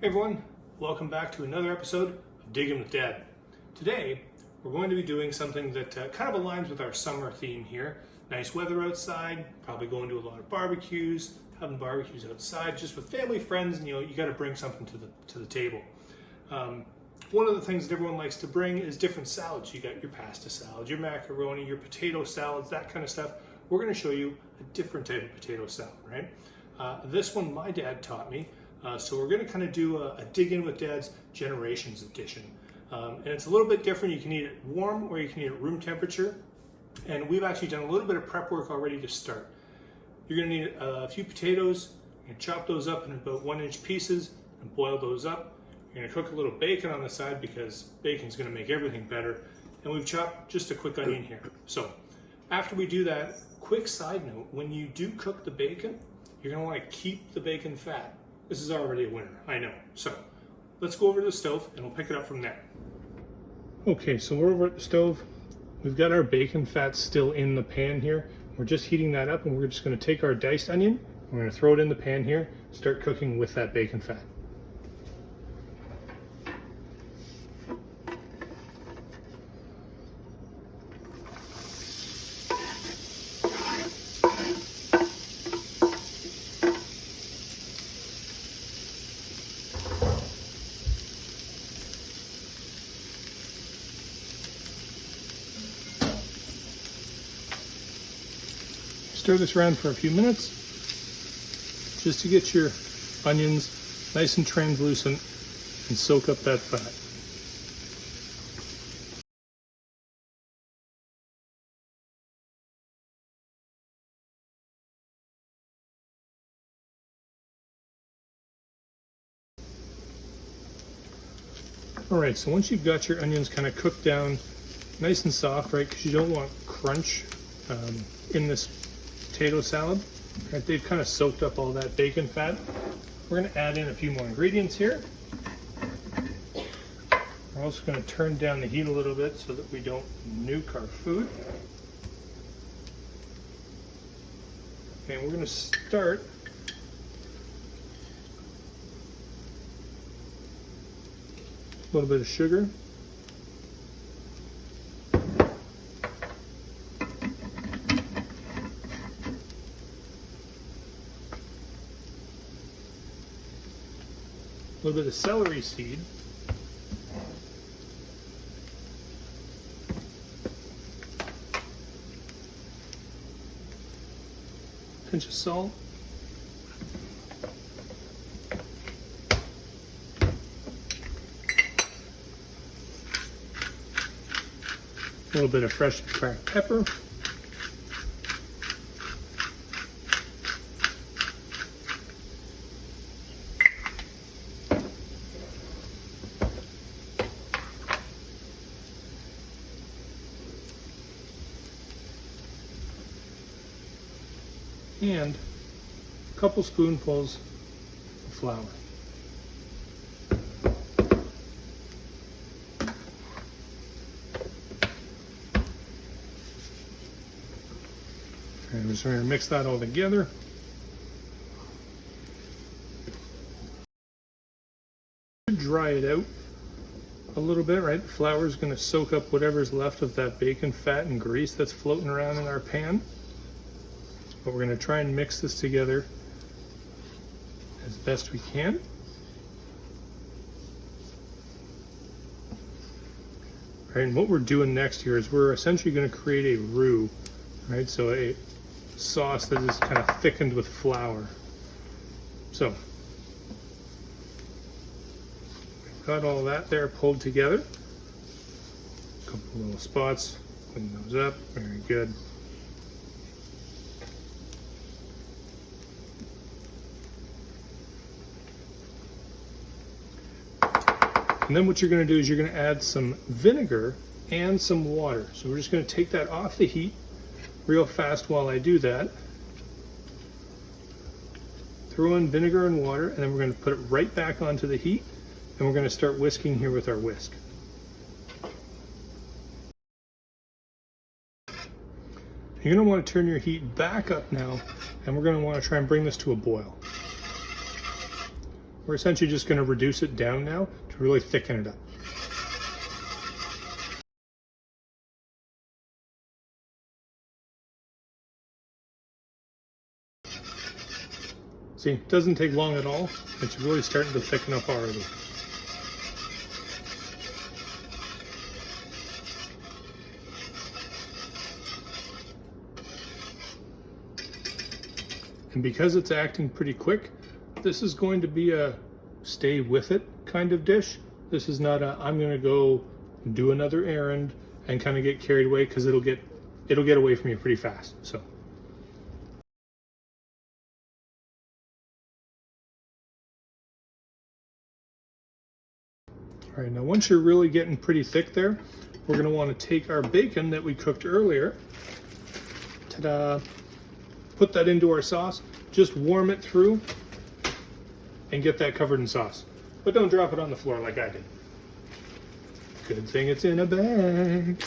Hey everyone, welcome back to another episode of Digging with Dad. Today, we're going to be doing something that kind of aligns with our summer theme here. Nice weather outside, probably going to a lot of barbecues, having barbecues outside, just with family, friends, and you got to bring something to the table. One of the things that everyone likes to bring is different salads. You got your pasta salad, your macaroni, your potato salads, that kind of stuff. We're going to show you a different type of potato salad, right? This one my dad taught me. So we're going to kind of do a dig in with Dad's Generations edition. And it's a little bit different. You can eat it warm or you can eat it at room temperature. And we've actually done a little bit of prep work already to start. You're going to need a few potatoes. You're going to chop those up in about 1-inch pieces and boil those up. You're going to cook a little bacon on the side because bacon's going to make everything better. And we've chopped just a quick onion here. So after we do that, quick side note, when you do cook the bacon, you're going to want to keep the bacon fat. This is already a winner, I know. So let's go over to the stove and we'll pick it up from there. Okay, so we're over at the stove. We've got our bacon fat still in the pan here. We're just heating that up and we're just going to take our diced onion. We're going to throw it in the pan here, start cooking with that bacon fat. Stir this around for a few minutes just to get your onions nice and translucent and soak up that fat. Alright, so once you've got your onions kind of cooked down nice and soft, right, because you don't want crunch in this potato salad. Right, they've kind of soaked up all that bacon fat. We're going to add in a few more ingredients here. We're also going to turn down the heat a little bit so that we don't nuke our food. Okay, we're going to start a little bit of sugar. A little bit of celery seed, pinch of salt, a little bit of fresh cracked pepper, and a couple spoonfuls of flour. And we're just going to mix that all together. Dry it out a little bit, right? The flour is going to soak up whatever's left of that bacon fat and grease that's floating around in our pan. But we're going to try and mix this together as best we can. All right, and what we're doing next here is we're essentially going to create a roux, right? So a sauce that is kind of thickened with flour. So we've got all that there pulled together. A couple little spots, clean those up, very good. And then what you're going to do is you're going to add some vinegar and some water. So we're just going to take that off the heat real fast while I do that. Throw in vinegar and water, and then we're going to put it right back onto the heat, and we're going to start whisking here with our whisk. You're going to want to turn your heat back up now, and we're going to want to try and bring this to a boil. We're essentially just going to reduce it down now to really thicken it up. See, it doesn't take long at all. It's really starting to thicken up already. And because it's acting pretty quick, this is going to be a stay with it kind of dish. This is not a I'm going to go do another errand and kind of get carried away, because it'll get away from you pretty fast. So all right, now once you're really getting pretty thick there, we're going to want to take our bacon that we cooked earlier. Ta-da! Put that into our sauce. Just warm it through and get that covered in sauce. But don't drop it on the floor like I did. Good thing it's in a bag.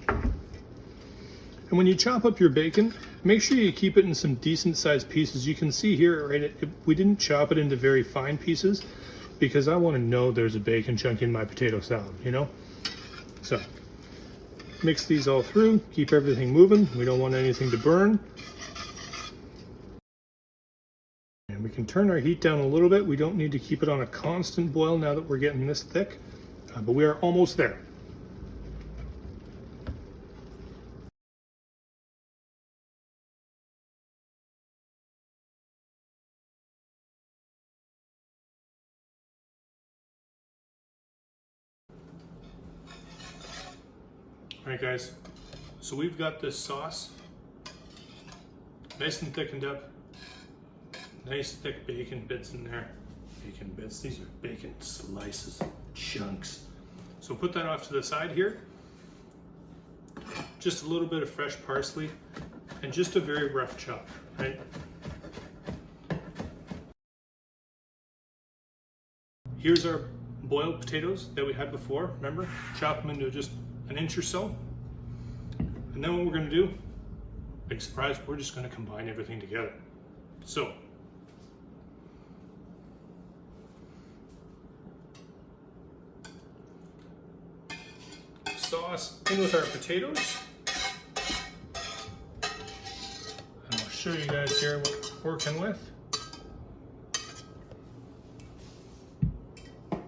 And when you chop up your bacon, make sure you keep it in some decent sized pieces. You can see here, right, we didn't chop it into very fine pieces because I want to know there's a bacon chunk in my potato salad, you know? So, mix these all through, keep everything moving. We don't want anything to burn. And we can turn our heat down a little bit. We don't need to keep it on a constant boil now that we're getting this thick, but we are almost there. All right, guys, so we've got this sauce nice and thickened up. Nice thick bacon bits in there. Bacon bits, these are bacon slices, chunks. So put that off to the side here. Just a little bit of fresh parsley and just a very rough chop, right? Here's our boiled potatoes that we had before, remember? Chop them into just an inch or so. And then what we're gonna do, big surprise, we're just gonna combine everything together. So, sauce in with our potatoes. And I'll show you guys here what we're working with. All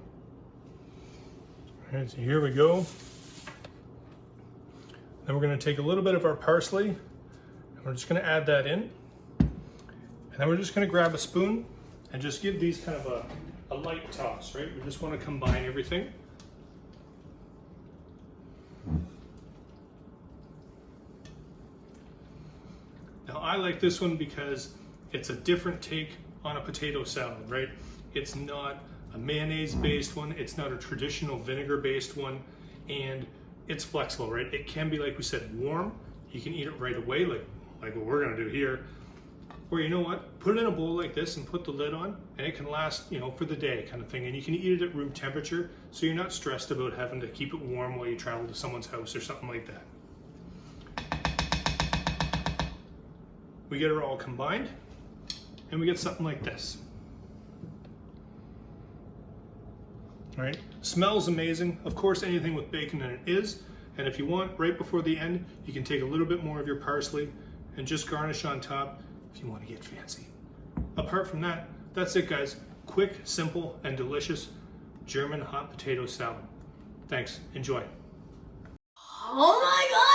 right, so here we go. Then we're going to take a little bit of our parsley and we're just going to add that in. And then we're just going to grab a spoon and just give these kind of a light toss, right? We just want to combine everything. Now I like this one because it's a different take on a potato salad, right? It's not a mayonnaise based one, it's not a traditional vinegar based one, and it's flexible, right? It can be, like we said, warm. You can eat it right away, like what we're gonna do here. Or you know what? Put it in a bowl like this and put the lid on, and it can last, you know, for the day kind of thing. And you can eat it at room temperature, so you're not stressed about having to keep it warm while you travel to someone's house or something like that. We get it all combined, and we get something like this. All right, smells amazing. Of course, anything with bacon in it is. And if you want, right before the end, you can take a little bit more of your parsley and just garnish on top if you want to get fancy. Apart from that, that's it, guys. Quick, simple, and delicious German hot potato salad. Thanks, enjoy. Oh my God!